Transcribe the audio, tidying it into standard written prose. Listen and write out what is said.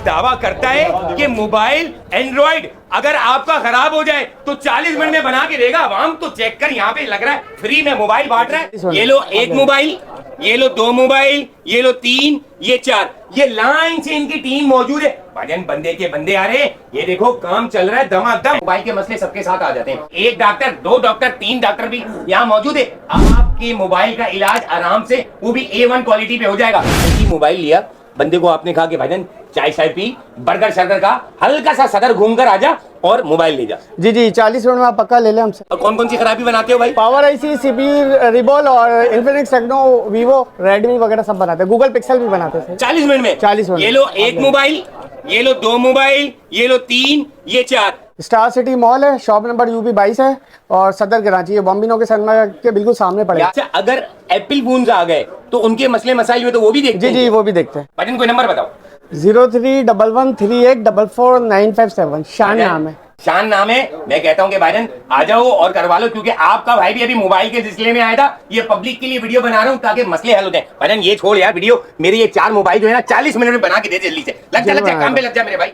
दावा करता है कि मोबाइल एंड्रॉइड अगर आपका खराब हो जाए तो 40 मिनट में बना के देगा आवाम। तो चेक कर, यहाँ पे लग रहा है फ्री में मोबाइल बांट रहा है। ये लो एक मोबाइल, ये लो 2 मोबाइल, ये लो 3, ये 4, ये लाइन से इनकी टीम मौजूद है। भाजन बंदे के बंदे आ रहे हैं। ये देखो काम चल रहा है धमाधम। मोबाइल के मसले सबके साथ आ जाते हैं। 1 डॉक्टर, 2 डॉक्टर, 3 डॉक्टर भी यहाँ मौजूद है। आपके मोबाइल का इलाज आराम से, वो भी A1 क्वालिटी पे हो जाएगा। मोबाइल लिया, बंदे को आपने कहा कि भाईजान चाय शाय पी, बर्गर शर्गर का, हल्का सा सदर घूमकर आजा और मोबाइल ले जा। जी जी 40 मिनट में आप पक्का ले लें हमसे। और कौन कौन सी खराबी बनाते हो भाई? पावर आईसी, सीपीयू, रिबॉल और इन्फिनिक्स, टेक्नो, वीवो, रेडमी वगैरह सब बनाते हैं। गूगल पिक्सल भी बनाते हैं 40 मिनट में। 40 मिनट। ये लो एक मोबाइल, ये लो 2 मोबाइल, ये लो 3, ये 4। स्टार सिटी मॉल है, शॉप नंबर UB 22 है और सदर कराची है, बॉम्बिनो के सनमा के बिल्कुल सामने पड़ेगा। अच्छा, अगर एप्पल फोन आ गए तो उनके मसले मसाइल में तो वो भी देखते जी हैं? जी वो भी देखते हैं। भाईजान कोई नंबर बताओ। 031138444957। शान नाम है। शान नाम है। मैं कहता हूँ कि भाईजान आ जाओ और करवा लो, क्योंकि आपका भाई भी अभी मोबाइल के सिलसिले में आया था। ये पब्लिक के लिए वीडियो बना रहा हूँ ताकि मसले हल हो जाए। भाईजान ये छोड़ यार वीडियो, मेरे ये 4 मोबाइल जो है ना 40 मिनट में बना के दे जल्दी से। लग जा काम पे लग जा मेरे भाई।